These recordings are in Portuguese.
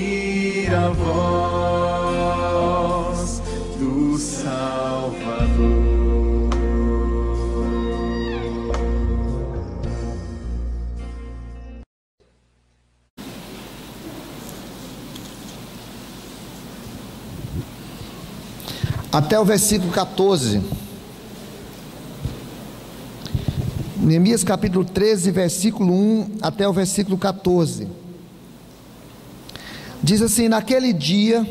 ouvir a voz do Salvador. Até o versículo 14. Neemias capítulo 13, versículo 1 até o versículo 14. Diz assim: naquele dia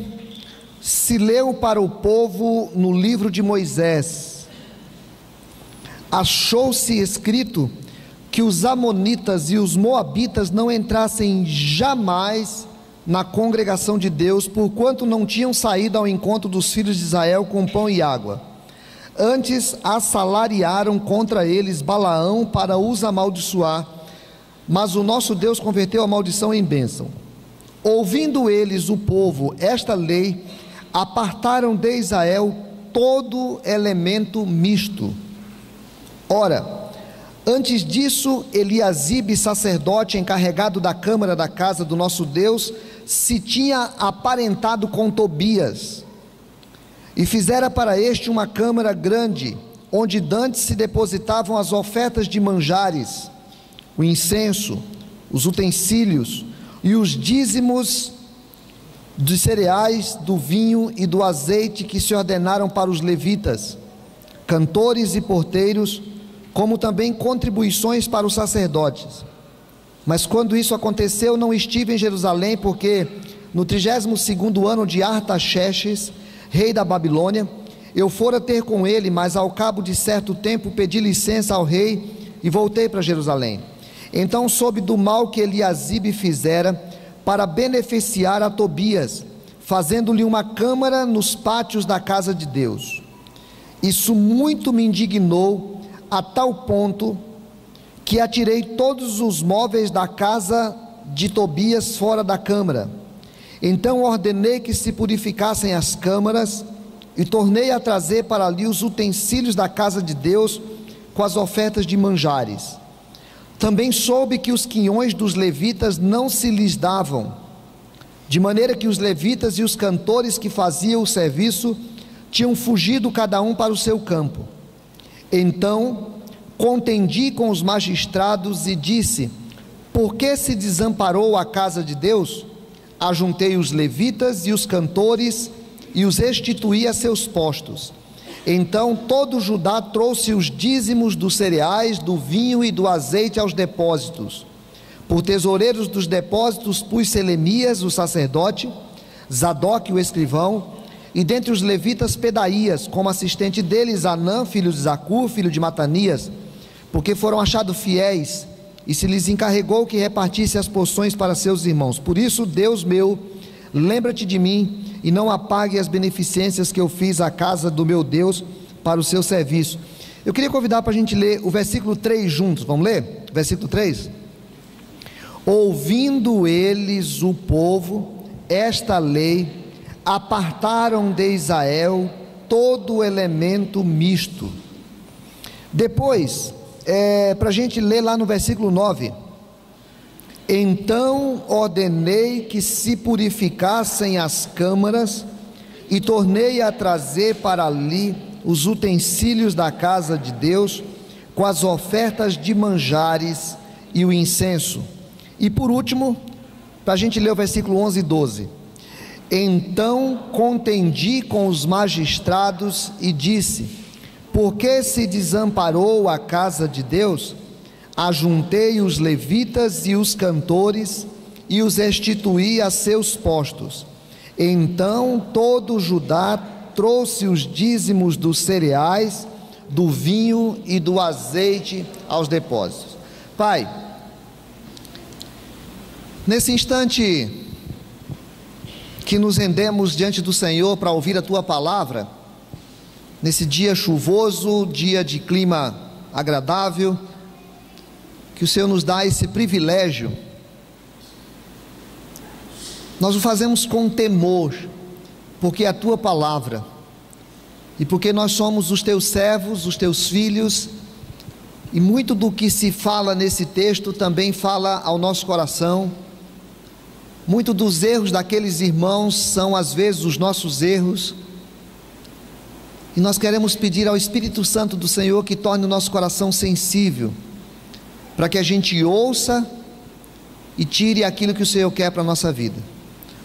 se leu para o povo no livro de Moisés. Achou-se escrito que os amonitas e os moabitas não entrassem jamais na congregação de Deus, porquanto não tinham saído ao encontro dos filhos de Israel com pão e água. Antes assalariaram contra eles Balaão para os amaldiçoar, mas o nosso Deus converteu a maldição em bênção. Ouvindo eles, o povo, esta lei, apartaram de Israel todo elemento misto. Ora, antes disso, Eliasibe, sacerdote encarregado da câmara da casa do nosso Deus, se tinha aparentado com Tobias, e fizera para este uma câmara grande, onde dantes se depositavam as ofertas de manjares, o incenso, os utensílios e os dízimos dos cereais, do vinho e do azeite que se ordenaram para os levitas, cantores e porteiros, como também contribuições para os sacerdotes. Mas quando isso aconteceu, não estive em Jerusalém, porque no 32º ano de Artaxerxes, rei da Babilônia, eu fora ter com ele, mas ao cabo de certo tempo pedi licença ao rei e voltei para Jerusalém. Então soube do mal que Eliasibe fizera para beneficiar a Tobias, fazendo-lhe uma câmara nos pátios da casa de Deus. Isso muito me indignou, a tal ponto que atirei todos os móveis da casa de Tobias fora da câmara. Então ordenei que se purificassem as câmaras e tornei a trazer para ali os utensílios da casa de Deus com as ofertas de manjares. Também soube que os quinhões dos levitas não se lhes davam, de maneira que os levitas e os cantores que faziam o serviço tinham fugido cada um para o seu campo. Então contendi com os magistrados e disse: por que se desamparou a casa de Deus? Ajuntei os levitas e os cantores e os restituí a seus postos. Então todo Judá trouxe os dízimos dos cereais, do vinho e do azeite aos depósitos. Por tesoureiros dos depósitos pus Selemias, o sacerdote, Zadoque, o escrivão, e dentre os levitas Pedaías, como assistente deles Anã, filho de Zacur, filho de Matanias, porque foram achados fiéis, e se lhes encarregou que repartisse as porções para seus irmãos. Por isso, Deus meu, lembra-te de mim, e não apague as beneficências que eu fiz à casa do meu Deus para o seu serviço. Eu queria convidar para a gente ler o versículo 3 juntos. Vamos ler? Versículo 3. Ouvindo eles, o povo, esta lei, apartaram de Israel todo o elemento misto. Depois, para a gente ler lá no versículo 9: então ordenei que se purificassem as câmaras e tornei a trazer para ali os utensílios da casa de Deus com as ofertas de manjares e o incenso. E por último, para a gente ler o versículo 11 e 12: então contendi com os magistrados e disse: por que se desamparou a casa de Deus? Ajuntei os levitas e os cantores e os restituí a seus postos. Então todo Judá trouxe os dízimos dos cereais, do vinho e do azeite aos depósitos. Pai, nesse instante que nos rendemos diante do Senhor para ouvir a Tua palavra, nesse dia chuvoso, dia de clima agradável, que o Senhor nos dá esse privilégio, nós o fazemos com temor, porque é a Tua palavra, e porque nós somos os Teus servos, os Teus filhos, e muito do que se fala nesse texto também fala ao nosso coração, Muitos dos erros daqueles irmãos são às vezes os nossos erros, e nós queremos pedir ao Espírito Santo do Senhor que torne o nosso coração sensível, para que a gente ouça e tire aquilo que o Senhor quer para a nossa vida.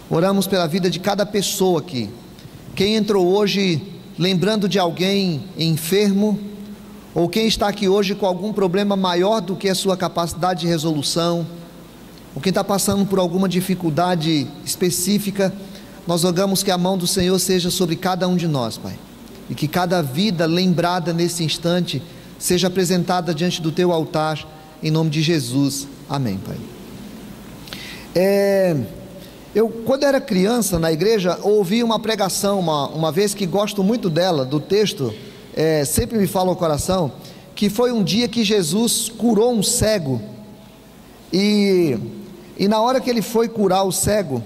Oramos pela vida de cada pessoa aqui. Quem entrou hoje lembrando de alguém enfermo, ou quem está aqui hoje com algum problema maior do que a sua capacidade de resolução, ou quem está passando por alguma dificuldade específica, nós rogamos que a mão do Senhor seja sobre cada um de nós, Pai, e que cada vida lembrada nesse instante seja apresentada diante do Teu altar, em nome de Jesus, amém, Pai. Eu, quando era criança na igreja, ouvi uma pregação, uma vez, que gosto muito dela, do texto, sempre me fala ao coração, que foi um dia que Jesus curou um cego, e na hora que ele foi curar o cego,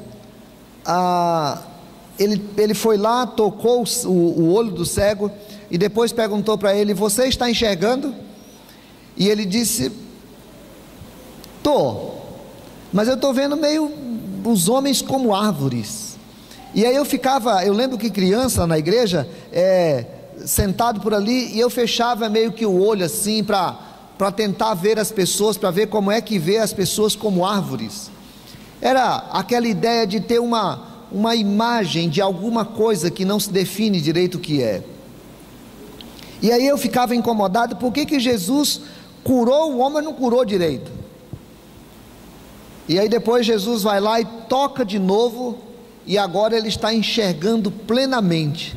ele foi lá, tocou o olho do cego, e depois perguntou para ele: você está enxergando? E ele disse: estou, mas eu estou vendo meio os homens como árvores. E aí eu lembro que criança na igreja, sentado por ali, e eu fechava meio que o olho assim, para tentar ver as pessoas, para ver como é que vê as pessoas como árvores. Era aquela ideia de ter uma imagem de alguma coisa que não se define direito o que é. E aí eu ficava incomodado, por que Jesus curou o homem, mas não curou direito? E aí depois Jesus vai lá e toca de novo, e agora ele está enxergando plenamente.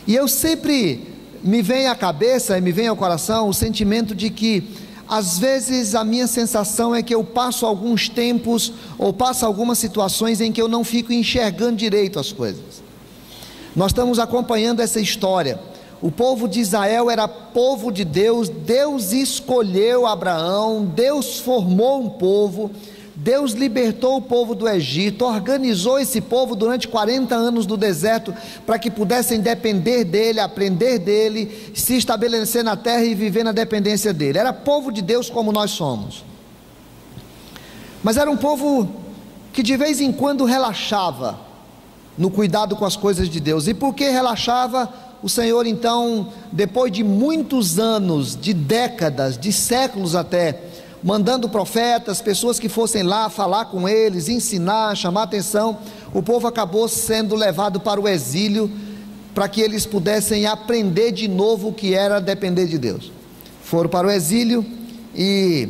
E eu sempre me vem à cabeça e me vem ao coração o sentimento de que às vezes a minha sensação é que eu passo alguns tempos, ou passo algumas situações em que eu não fico enxergando direito as coisas. Nós estamos acompanhando essa história. O povo de Israel era povo de Deus, Deus escolheu Abraão, Deus formou um povo, Deus libertou o povo do Egito, organizou esse povo durante 40 anos no deserto, para que pudessem depender dele, aprender dele, se estabelecer na terra e viver na dependência dele. Era povo de Deus como nós somos, mas era um povo que de vez em quando relaxava no cuidado com as coisas de Deus. E por que relaxava? O Senhor então, depois de muitos anos, de décadas, de séculos até, mandando profetas, pessoas que fossem lá falar com eles, ensinar, chamar atenção, o povo acabou sendo levado para o exílio, para que eles pudessem aprender de novo o que era depender de Deus. Foram para o exílio e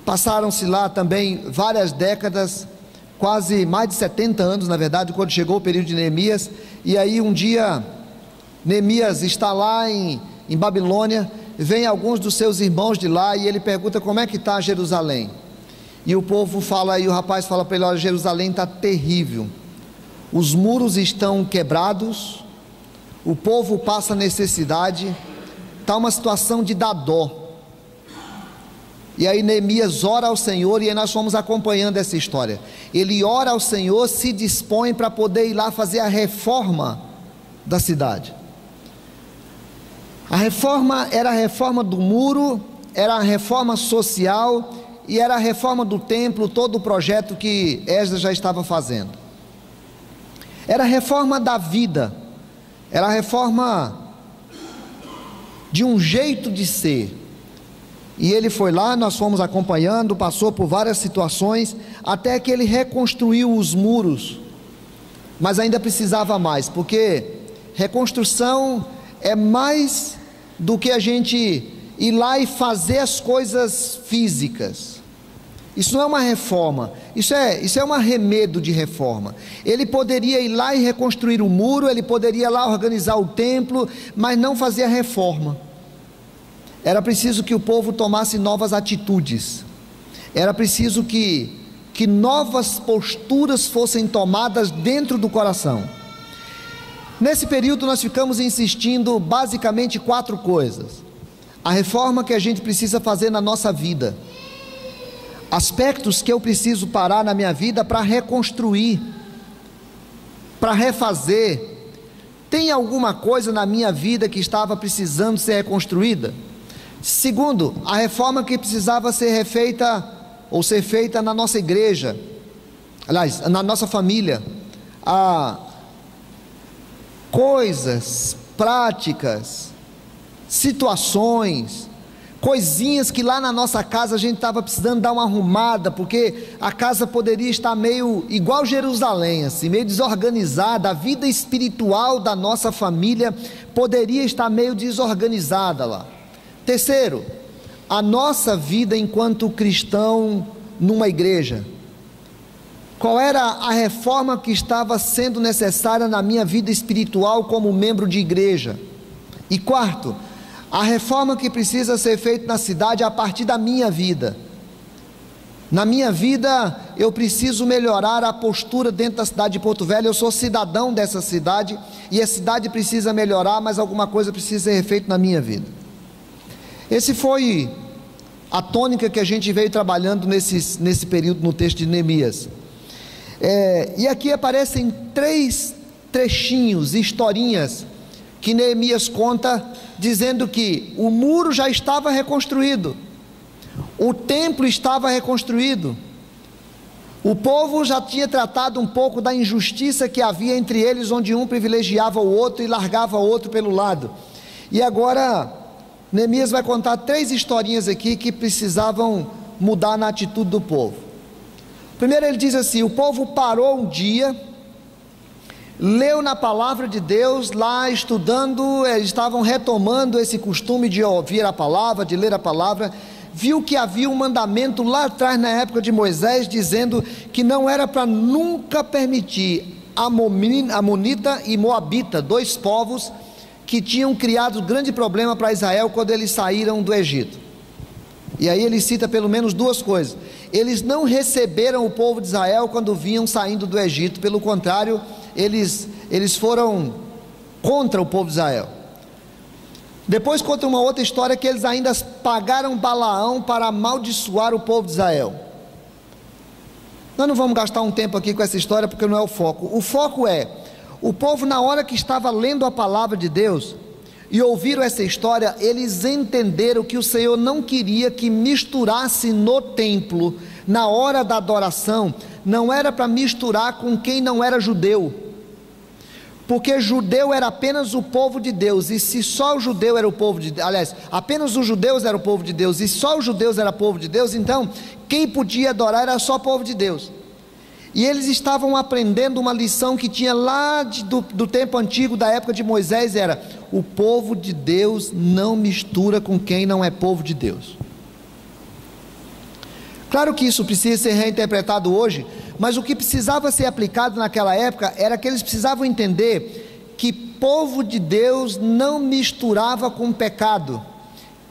passaram-se lá também várias décadas, quase mais de 70 anos na verdade, quando chegou o período de Neemias. E aí um dia Neemias está lá em Babilônia, vem alguns dos seus irmãos de lá e ele pergunta como é que está Jerusalém. E o povo fala, e o rapaz fala para ele: olha, Jerusalém está terrível, os muros estão quebrados, o povo passa necessidade, está uma situação de dar dó. E aí Neemias ora ao Senhor, e aí nós fomos acompanhando essa história. Ele ora ao Senhor, se dispõe para poder ir lá fazer a reforma da cidade. A reforma era a reforma do muro, era a reforma social e era a reforma do templo, todo o projeto que Esdras já estava fazendo. Era a reforma da vida, era a reforma de um jeito de ser. E ele foi lá, nós fomos acompanhando, passou por várias situações, até que ele reconstruiu os muros, mas ainda precisava mais, porque reconstrução é mais do que a gente ir lá e fazer as coisas físicas. Isso não é uma reforma, isso é um arremedo de reforma. Ele poderia ir lá e reconstruir o muro, ele poderia ir lá organizar o templo, mas não fazer a reforma. Era preciso que o povo tomasse novas atitudes, era preciso que novas posturas fossem tomadas dentro do coração. Nesse período nós ficamos insistindo basicamente 4 coisas: a reforma que a gente precisa fazer na nossa vida, aspectos que eu preciso parar na minha vida para reconstruir, para refazer. Tem alguma coisa na minha vida que estava precisando ser reconstruída? Segundo, a reforma que precisava ser refeita ou ser feita na nossa igreja. aliás, na nossa família, há coisas, práticas, situações, coisinhas que lá na nossa casa a gente estava precisando dar uma arrumada, porque a casa poderia estar meio igual Jerusalém, assim, meio desorganizada. A vida espiritual da nossa família poderia estar meio desorganizada lá. Terceiro, a nossa vida enquanto cristão numa igreja. Qual era a reforma que estava sendo necessária na minha vida espiritual como membro de igreja? E quarto, a reforma que precisa ser feita na cidade a partir da minha vida. Na minha vida, eu preciso melhorar a postura dentro da cidade de Porto Velho. Eu sou cidadão dessa cidade e a cidade precisa melhorar, mas alguma coisa precisa ser feita na minha vida. Esse foi a tônica que a gente veio trabalhando nesse período no texto de Neemias. E aqui aparecem 3 trechinhos, historinhas, que Neemias conta, dizendo que o muro já estava reconstruído, o templo estava reconstruído, o povo já tinha tratado um pouco da injustiça que havia entre eles, onde um privilegiava o outro e largava o outro pelo lado. E agora Neemias vai contar 3 historinhas aqui que precisavam mudar na atitude do povo. Primeiro ele diz assim: o povo parou um dia, leu na palavra de Deus, lá estudando, eles estavam retomando esse costume de ouvir a palavra, de ler a palavra, viu que havia um mandamento lá atrás na época de Moisés, dizendo que não era para nunca permitir Amonita e Moabita, 2 povos que tinham criado grande problema para Israel quando eles saíram do Egito. E aí ele cita pelo menos 2 coisas. Eles não receberam o povo de Israel quando vinham saindo do Egito, pelo contrário, eles foram contra o povo de Israel. Depois conta uma outra história, que eles ainda pagaram Balaão para amaldiçoar o povo de Israel. Nós não vamos gastar um tempo aqui com essa história, porque não é o foco. O foco é, o povo, na hora que estava lendo a palavra de Deus e ouviram essa história, eles entenderam que o Senhor não queria que misturasse no templo, na hora da adoração, não era para misturar com quem não era judeu, porque judeu era apenas o povo de Deus, e se só o judeu era o povo de Deus, aliás, apenas os judeus eram o povo de Deus, e só os judeus era o povo de Deus, então quem podia adorar era só o povo de Deus. E eles estavam aprendendo uma lição que tinha lá do tempo antigo, da época de Moisés, era: o povo de Deus não mistura com quem não é povo de Deus. Claro que isso precisa ser reinterpretado hoje, mas o que precisava ser aplicado naquela época era que eles precisavam entender que povo de Deus não misturava com pecado,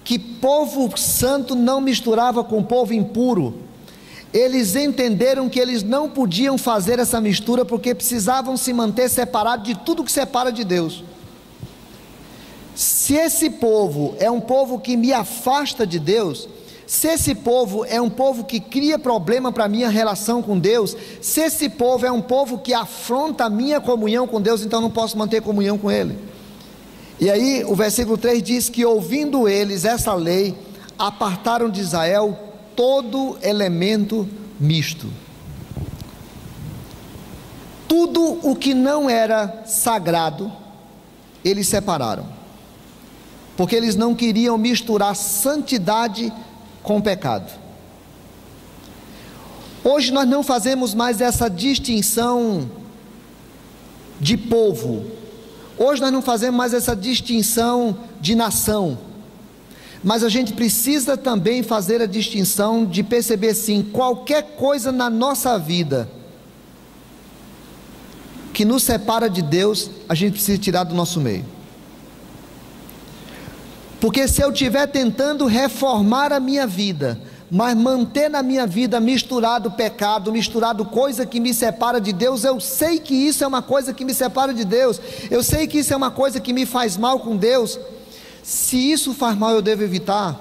que povo santo não misturava com povo impuro. Eles entenderam que eles não podiam fazer essa mistura, porque precisavam se manter separados de tudo que separa de Deus. Se esse povo é um povo que me afasta de Deus, se esse povo é um povo que cria problema para a minha relação com Deus, se esse povo é um povo que afronta a minha comunhão com Deus, então eu não posso manter comunhão com Ele. E aí o versículo 3 diz que, ouvindo eles essa lei, apartaram de Israel todo elemento misto. Tudo o que não era sagrado, eles separaram, porque eles não queriam misturar santidade com pecado. Hoje nós não fazemos mais essa distinção de povo, hoje nós não fazemos mais essa distinção de nação, mas a gente precisa também fazer a distinção de perceber assim: qualquer coisa na nossa vida que nos separa de Deus, a gente precisa tirar do nosso meio. Porque se eu estiver tentando reformar a minha vida, mas manter na minha vida misturado pecado, misturado coisa que me separa de Deus, eu sei que isso é uma coisa que me separa de Deus, eu sei que isso é uma coisa que me faz mal com Deus. Se isso faz mal, eu devo evitar,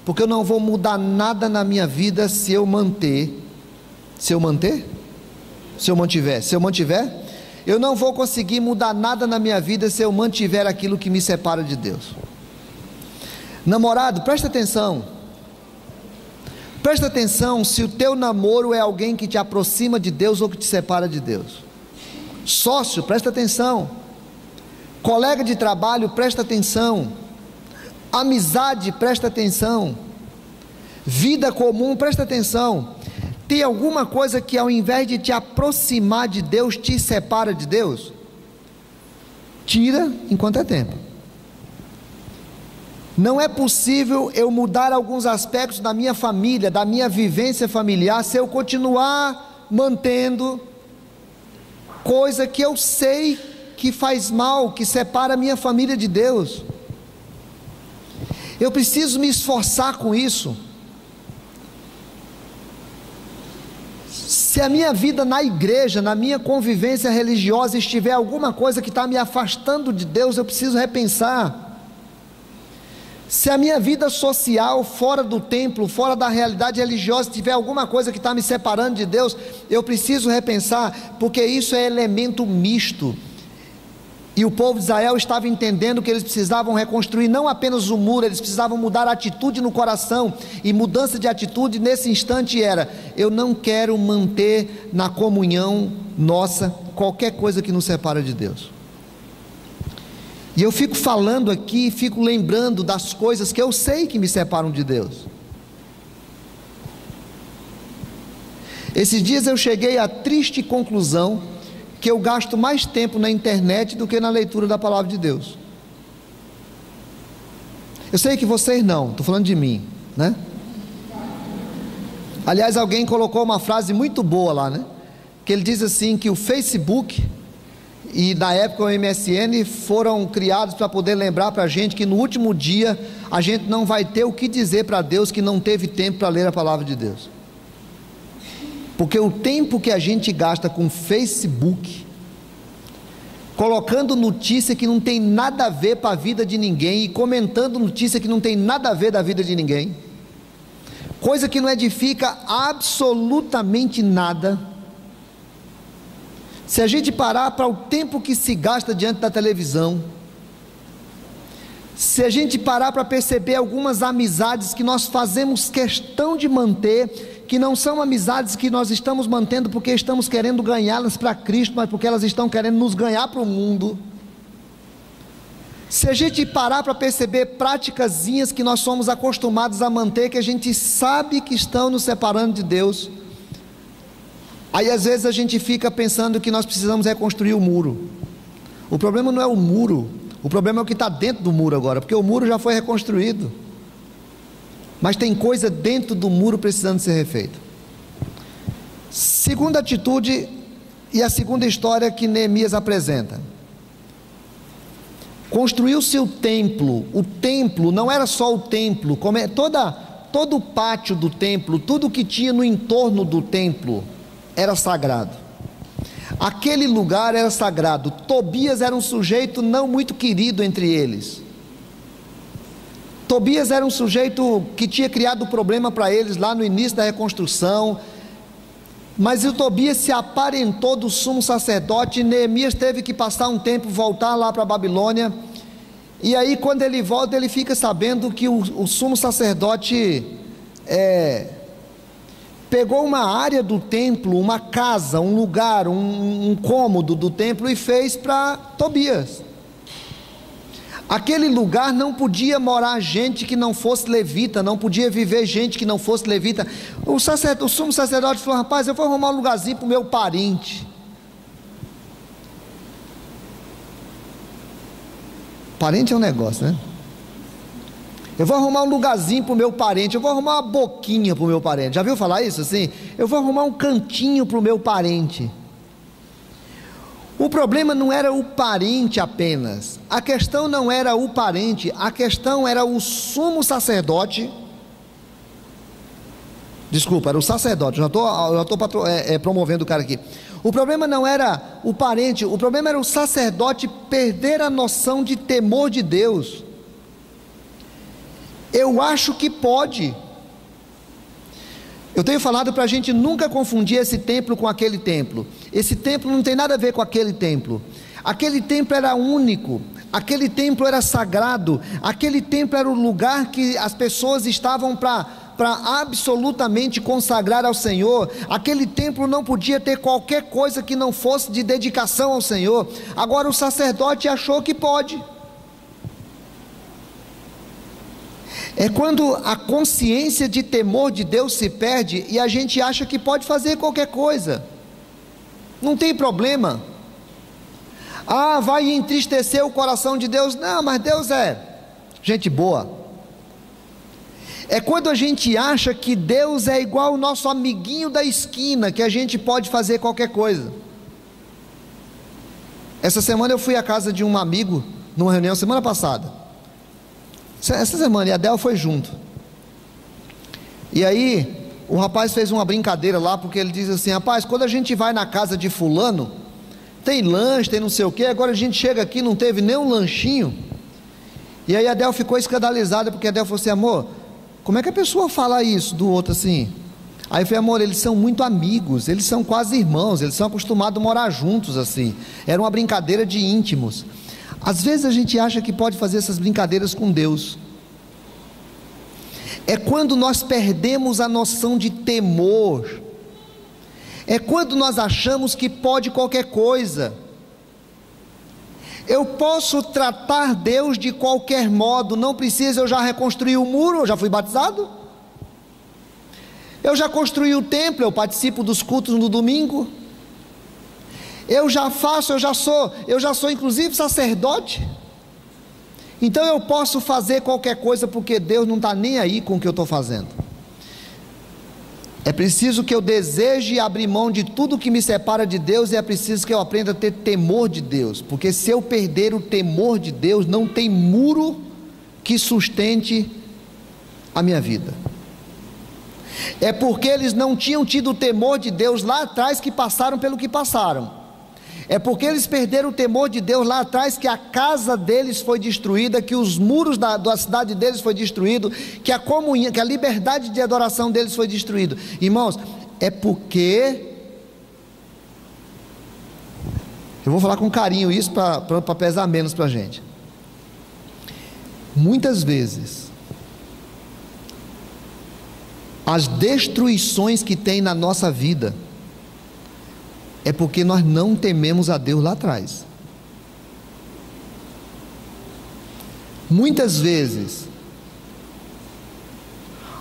porque eu não vou mudar nada na minha vida se eu mantiver, eu não vou conseguir mudar nada na minha vida se eu mantiver aquilo que me separa de Deus. Namorado, presta atenção, Presta atenção se o teu namoro é alguém que te aproxima de Deus ou que te separa de Deus. Sócio, presta atenção. Colega de trabalho, presta atenção. Amizade, presta atenção. Vida comum, presta atenção. Tem alguma coisa que ao invés de te aproximar de Deus, te separa de Deus? Tira enquanto é tempo. Não é possível eu mudar alguns aspectos da minha família, da minha vivência familiar, se eu continuar mantendo coisa que eu sei que faz mal, que separa a minha família de Deus. Eu preciso me esforçar com isso. Se a minha vida na igreja, na minha convivência religiosa estiver alguma coisa que está me afastando de Deus, eu preciso repensar. Se a minha vida social, fora do templo, fora da realidade religiosa, tiver alguma coisa que está me separando de Deus, eu preciso repensar, porque isso é elemento misto. E o povo de Israel estava entendendo que eles precisavam reconstruir não apenas o muro, eles precisavam mudar a atitude no coração. E mudança de atitude nesse instante era: eu não quero manter na comunhão nossa qualquer coisa que nos separa de Deus. E eu fico falando aqui, fico lembrando das coisas que eu sei que me separam de Deus. Esses dias eu cheguei à triste conclusão que eu gasto mais tempo na internet do que na leitura da palavra de Deus. Eu sei que vocês não, estou falando de mim, né? Aliás, alguém colocou uma frase muito boa lá, né? Que ele diz assim, que o Facebook e na época o MSN foram criados para poder lembrar para a gente que no último dia a gente não vai ter o que dizer para Deus que não teve tempo para ler a palavra de Deus. Porque o tempo que a gente gasta com Facebook, colocando notícia que não tem nada a ver para a vida de ninguém e comentando notícia que não tem nada a ver da vida de ninguém, coisa que não edifica absolutamente nada. Se a gente parar para o tempo que se gasta diante da televisão, se a gente parar para perceber algumas amizades que nós fazemos questão de manter, que não são amizades que nós estamos mantendo porque estamos querendo ganhá-las para Cristo, mas porque elas estão querendo nos ganhar para o mundo. Se a gente parar para perceber praticazinhas que nós somos acostumados a manter, que a gente sabe que estão nos separando de Deus, aí às vezes a gente fica pensando que nós precisamos reconstruir o muro. O problema não é o muro, o problema é o que está dentro do muro agora, porque o muro já foi reconstruído, mas tem coisa dentro do muro precisando ser refeita. Segunda atitude e a segunda história que Neemias apresenta: construiu-se o templo. O templo não era só o templo, como é todo o pátio do templo, tudo que tinha no entorno do templo era sagrado. Aquele lugar era sagrado. Tobias era um sujeito não muito querido entre eles. Tobias era um sujeito que tinha criado problema para eles lá no início da reconstrução, mas o Tobias se aparentou do sumo sacerdote. Neemias teve que passar um tempo, voltar lá para a Babilônia, e aí quando ele volta, ele fica sabendo que o sumo sacerdote pegou uma área do templo, uma casa, um lugar, um cômodo do templo e fez para Tobias. Aquele lugar não podia morar gente que não fosse levita, não podia viver gente que não fosse levita. O sumo sacerdote falou: rapaz, eu vou arrumar um lugarzinho para o meu parente. Parente é um negócio, né? Eu vou arrumar um lugarzinho para o meu parente, eu vou arrumar uma boquinha para o meu parente. Já viu falar isso assim? Eu vou arrumar um cantinho para o meu parente. O problema não era o parente apenas, a questão não era o parente, a questão era o sumo sacerdote. Desculpa, era o sacerdote, já estou promovendo o cara aqui. O problema não era o parente, o problema era o sacerdote perder a noção de temor de Deus. Eu acho que pode. Eu tenho falado para a gente nunca confundir esse templo com aquele templo. Esse templo não tem nada a ver com aquele templo. Aquele templo era único, aquele templo era sagrado, aquele templo era o lugar que as pessoas estavam para para absolutamente consagrar ao Senhor. Aquele templo não podia ter qualquer coisa que não fosse de dedicação ao Senhor. Agora o sacerdote achou que pode. É quando a consciência de temor de Deus se perde e a gente acha que pode fazer qualquer coisa. Não tem problema. Ah, vai entristecer o coração de Deus. Não, mas Deus é gente boa. É quando a gente acha que Deus é igual o nosso amiguinho da esquina, que a gente pode fazer qualquer coisa. Essa semana eu fui à casa de um amigo, numa reunião semana passada. Essa semana, e a Del foi junto. E aí, o rapaz fez uma brincadeira lá, porque ele diz assim: rapaz, quando a gente vai na casa de fulano, tem lanche, tem não sei o que, agora a gente chega aqui, não teve nem um lanchinho. E aí a Del ficou escandalizada, porque a Del falou assim: amor, como é que a pessoa fala isso do outro assim? Aí eu falei: amor, eles são muito amigos, eles são quase irmãos, eles são acostumados a morar juntos assim. Era uma brincadeira de íntimos. Às vezes a gente acha que pode fazer essas brincadeiras com Deus. É quando nós perdemos a noção de temor. É quando nós achamos que pode qualquer coisa. Eu posso tratar Deus de qualquer modo, não precisa eu já reconstruir o muro, eu já fui batizado. Eu já construí o templo, eu participo dos cultos no domingo. Eu já faço, eu já sou inclusive sacerdote. Então eu posso fazer qualquer coisa, porque Deus não está nem aí com o que eu estou fazendo. É preciso que eu deseje abrir mão de tudo que me separa de Deus, e é preciso que eu aprenda a ter temor de Deus, porque se eu perder o temor de Deus, não tem muro que sustente a minha vida. É porque eles não tinham tido o temor de Deus lá atrás que passaram pelo que passaram. É porque eles perderam o temor de Deus lá atrás que a casa deles foi destruída, que os muros da cidade deles foi destruído, que a comunhão, que a liberdade de adoração deles foi destruído. Irmãos, é porque, eu vou falar com carinho isso para pesar menos para a gente. Muitas vezes as destruições que tem na nossa vida é porque nós não tememos a Deus lá atrás. Muitas vezes,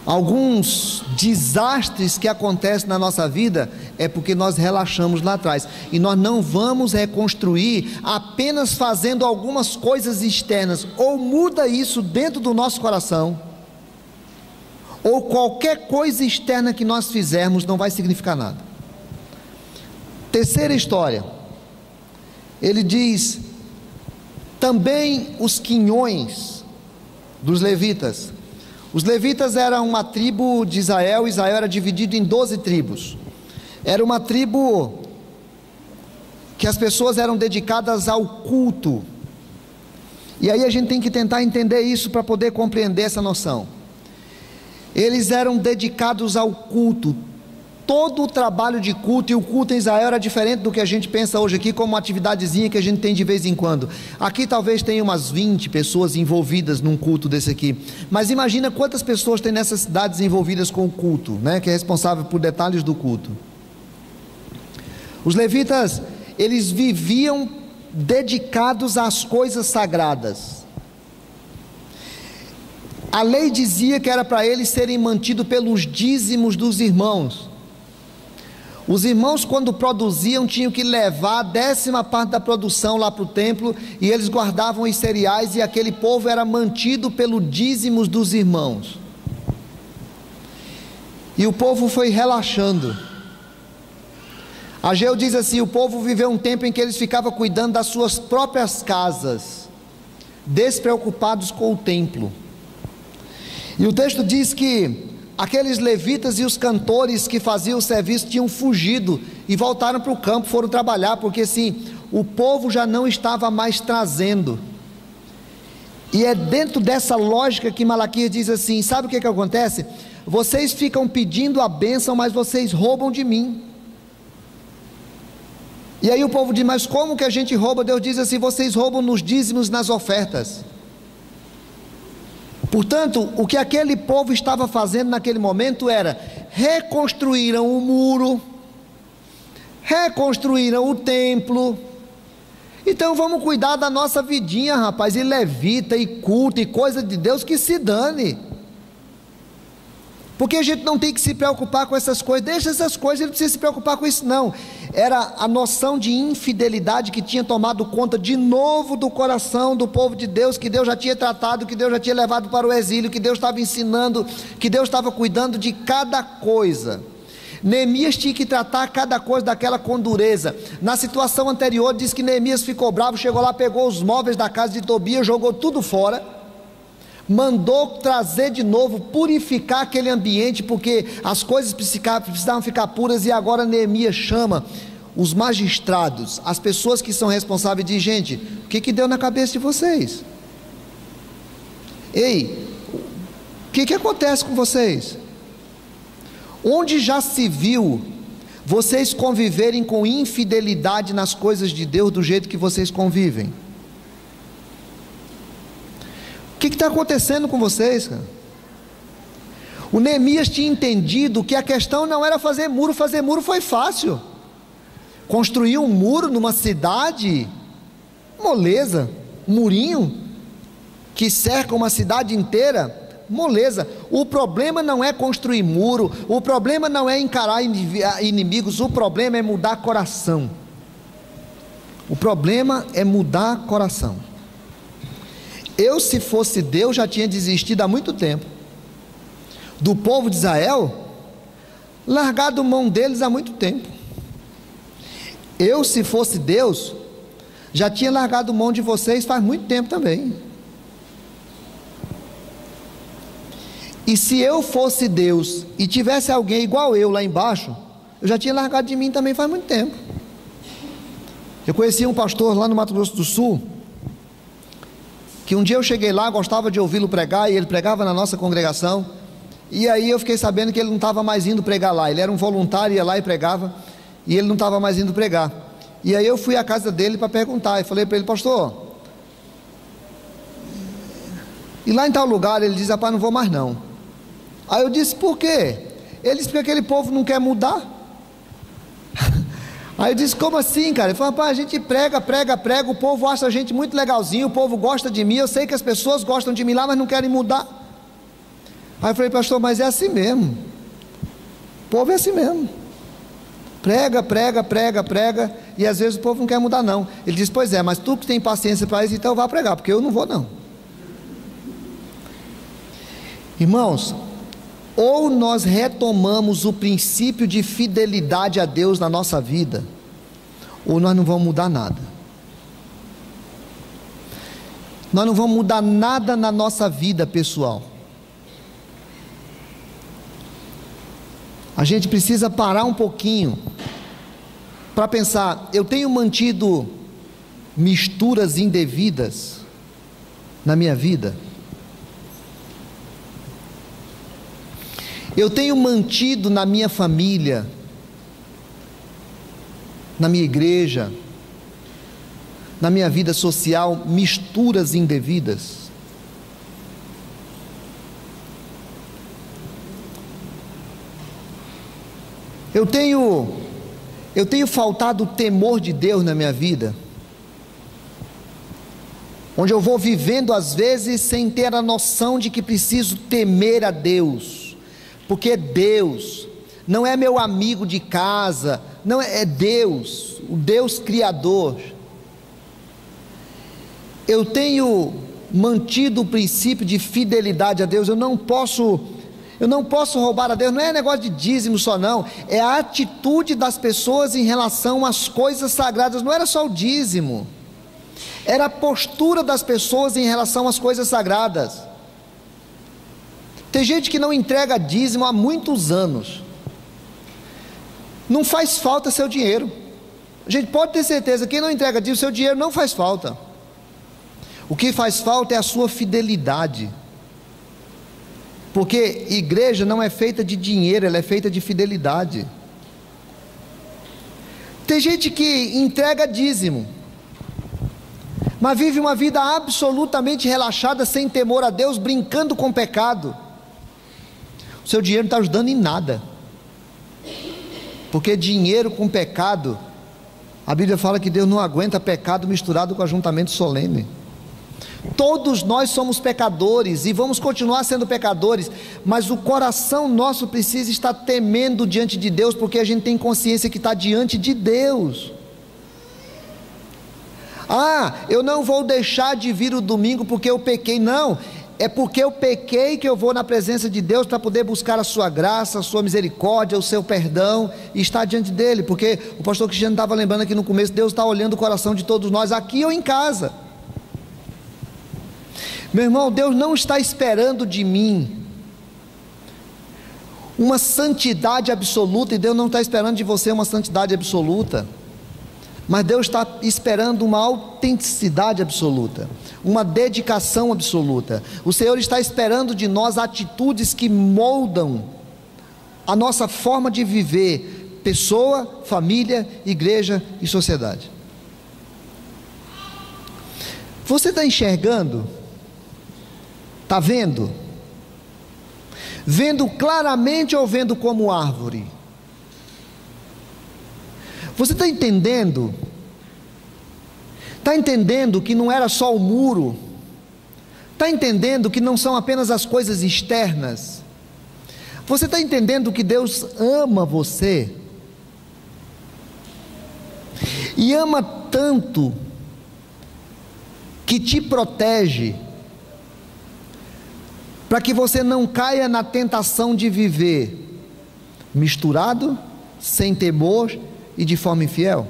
alguns desastres que acontecem na nossa vida é porque nós relaxamos lá atrás. E nós não vamos reconstruir apenas fazendo algumas coisas externas. Ou muda isso dentro do nosso coração, ou qualquer coisa externa que nós fizermos não vai significar nada. Terceira história, ele diz: também os quinhões dos levitas. Os levitas eram uma tribo de Israel. Israel era dividido em 12 tribos. Era uma tribo que as pessoas eram dedicadas ao culto. E aí a gente tem que tentar entender isso para poder compreender essa noção. Eles eram dedicados ao culto. Todo o trabalho de culto, e o culto em Israel era diferente do que a gente pensa hoje aqui, como uma atividadezinha que a gente tem de vez em quando. Aqui talvez tenha umas 20 pessoas envolvidas num culto desse aqui, mas imagina quantas pessoas tem nessas cidades envolvidas com o culto, né, que é responsável por detalhes do culto. Os levitas, eles viviam dedicados às coisas sagradas. A lei dizia que era para eles serem mantidos pelos dízimos dos irmãos. Os irmãos, quando produziam, tinham que levar a 10ª parte da produção lá para o templo, e eles guardavam os cereais, e aquele povo era mantido pelo dízimos dos irmãos. E o povo foi relaxando. Ageu diz assim: o povo viveu um tempo em que eles ficavam cuidando das suas próprias casas, despreocupados com o templo. E o texto diz que aqueles levitas e os cantores que faziam o serviço tinham fugido e voltaram para o campo, foram trabalhar, porque assim, o povo já não estava mais trazendo. E é dentro dessa lógica que Malaquias diz assim: sabe o que acontece? Vocês ficam pedindo a bênção, mas vocês roubam de mim. E aí o povo diz: mas como que a gente rouba? Deus diz assim: vocês roubam nos dízimos, nas ofertas. Portanto, o que aquele povo estava fazendo naquele momento era reconstruíram o muro, reconstruíram o templo. Então vamos cuidar da nossa vidinha, rapaz, e levita, e culto, e coisa de Deus, que se dane. Porque a gente não tem que se preocupar com essas coisas, deixa essas coisas, ele não precisa se preocupar com isso não. Era a noção de infidelidade que tinha tomado conta de novo do coração do povo de Deus, que Deus já tinha tratado, que Deus já tinha levado para o exílio, que Deus estava ensinando, que Deus estava cuidando de cada coisa. Neemias tinha que tratar cada coisa daquela com dureza. Na situação anterior diz que Neemias ficou bravo, chegou lá, pegou os móveis da casa de Tobias, jogou tudo fora, mandou trazer de novo, purificar aquele ambiente, porque as coisas precisavam ficar puras. E agora Neemias chama os magistrados, as pessoas que são responsáveis, de gente, o que deu na cabeça de vocês? Ei, o que acontece com vocês? Onde já se viu vocês conviverem com infidelidade nas coisas de Deus do jeito que vocês convivem? O que está acontecendo com vocês, cara? O Neemias tinha entendido que a questão não era fazer muro foi fácil. Construir um muro numa cidade, moleza, um murinho que cerca uma cidade inteira, moleza. O problema não é construir muro, o problema não é encarar inimigos, o problema é mudar coração. O problema é mudar coração. Eu, se fosse Deus, já tinha desistido há muito tempo do povo de Israel, largado mão deles há muito tempo. Eu, se fosse Deus, já tinha largado mão de vocês faz muito tempo também. E se eu fosse Deus e tivesse alguém igual eu lá embaixo, eu já tinha largado de mim também faz muito tempo. Eu conheci um pastor lá no Mato Grosso do Sul, que um dia eu cheguei lá, gostava de ouvi-lo pregar, e ele pregava na nossa congregação, e aí eu fiquei sabendo que ele não estava mais indo pregar lá. Ele era um voluntário, ia lá e pregava, e ele não estava mais indo pregar. E aí eu fui à casa dele para perguntar, e falei para ele: pastor, e lá em tal lugar? Ele diz: rapaz, não vou mais não. Aí eu disse: por quê? Ele disse: porque aquele povo não quer mudar. Aí eu disse: como assim, cara? Ele falou: rapaz, a gente prega, o povo acha a gente muito legalzinho, o povo gosta de mim, eu sei que as pessoas gostam de mim lá, mas não querem mudar. Aí eu falei: pastor, mas é assim mesmo, o povo é assim mesmo, prega, e às vezes o povo não quer mudar não. Ele disse: pois é, mas tu que tem paciência para isso, então vá pregar, porque eu não vou não. Irmãos, ou nós retomamos o princípio de fidelidade a Deus na nossa vida, ou nós não vamos mudar nada. Nós não vamos mudar nada na nossa vida pessoal. A gente precisa parar um pouquinho para pensar: eu tenho mantido misturas indevidas na minha vida? Eu tenho mantido na minha família, na minha igreja, na minha vida social, misturas indevidas? Eu tenho faltado o temor de Deus na minha vida, onde eu vou vivendo às vezes sem ter a noção de que preciso temer a Deus, porque Deus não é meu amigo de casa, não é Deus, o Deus Criador. Eu tenho mantido o princípio de fidelidade a Deus. Eu não posso roubar a Deus. Não é negócio de dízimo só não, é a atitude das pessoas em relação às coisas sagradas. Não era só o dízimo, era a postura das pessoas em relação às coisas sagradas. Tem gente que não entrega dízimo há muitos anos. Não faz falta seu dinheiro. A gente pode ter certeza, quem não entrega dízimo, seu dinheiro não faz falta. O que faz falta é a sua fidelidade. Porque igreja não é feita de dinheiro, ela é feita de fidelidade. Tem gente que entrega dízimo, mas vive uma vida absolutamente relaxada, sem temor a Deus, brincando com o pecado, o seu dinheiro não está ajudando em nada, porque dinheiro com pecado, a Bíblia fala que Deus não aguenta pecado misturado com ajuntamento solene. Todos nós somos pecadores e vamos continuar sendo pecadores, mas o coração nosso precisa estar temendo diante de Deus, porque a gente tem consciência que está diante de Deus. Eu não vou deixar de vir o domingo porque eu pequei. Não, é porque eu pequei que eu vou na presença de Deus para poder buscar a sua graça, a sua misericórdia, o seu perdão e estar diante dele, porque o pastor Cristiano estava lembrando aqui no começo, Deus está olhando o coração de todos nós, aqui ou em casa. Meu irmão, Deus não está esperando de mim uma santidade absoluta, e Deus não está esperando de você uma santidade absoluta, mas Deus está esperando uma autenticidade absoluta, uma dedicação absoluta. O Senhor está esperando de nós atitudes que moldam a nossa forma de viver, pessoa, família, igreja e sociedade. Você está enxergando? Está vendo? Vendo claramente ou vendo como árvore? Você está entendendo? Está entendendo que não era só o muro? Está entendendo que não são apenas as coisas externas? Você está entendendo que Deus ama você? E ama tanto que te protege, para que você não caia na tentação de viver misturado, sem temor e de forma infiel?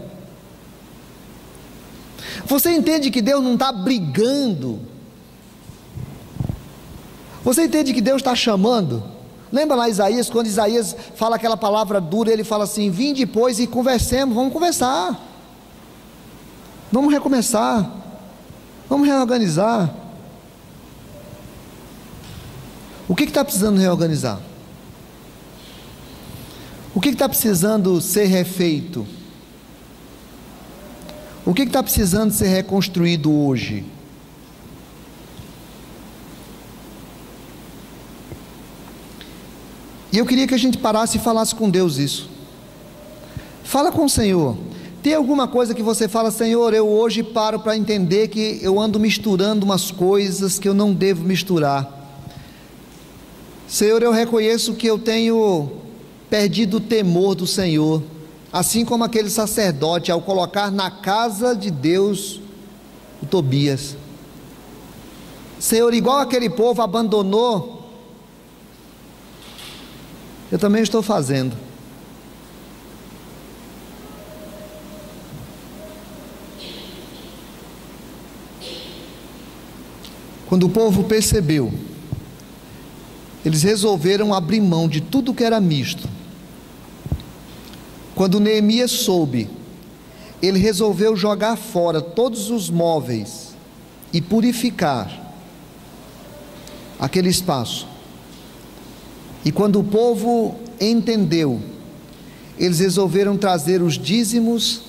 Você entende que Deus não está brigando? Você entende que Deus está chamando? Lembra lá Isaías, quando Isaías fala aquela palavra dura, ele fala assim: vim depois e conversemos. Vamos conversar, vamos recomeçar, vamos reorganizar. O que está precisando reorganizar? O que está precisando ser refeito? O que está precisando ser reconstruído hoje? E eu queria que a gente parasse e falasse com Deus isso. Fala com o Senhor. Tem alguma coisa que você fala: Senhor, eu hoje paro para entender que eu ando misturando umas coisas que eu não devo misturar. Senhor, eu reconheço que eu tenho perdido o temor do Senhor, assim como aquele sacerdote, ao colocar na casa de Deus o Tobias. Senhor, igual aquele povo abandonou, eu também estou fazendo. Quando o povo percebeu, eles resolveram abrir mão de tudo que era misto. Quando Neemias soube, ele resolveu jogar fora todos os móveis e purificar aquele espaço. E quando o povo entendeu, eles resolveram trazer os dízimos,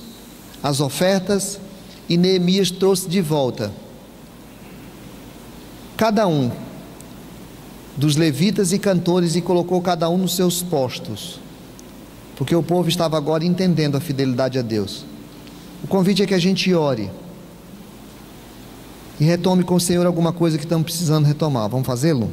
as ofertas, e Neemias trouxe de volta cada um dos levitas e cantores, e colocou cada um nos seus postos, porque o povo estava agora entendendo a fidelidade a Deus. O convite é que a gente ore e retome com o Senhor alguma coisa que estamos precisando retomar. Vamos fazê-lo?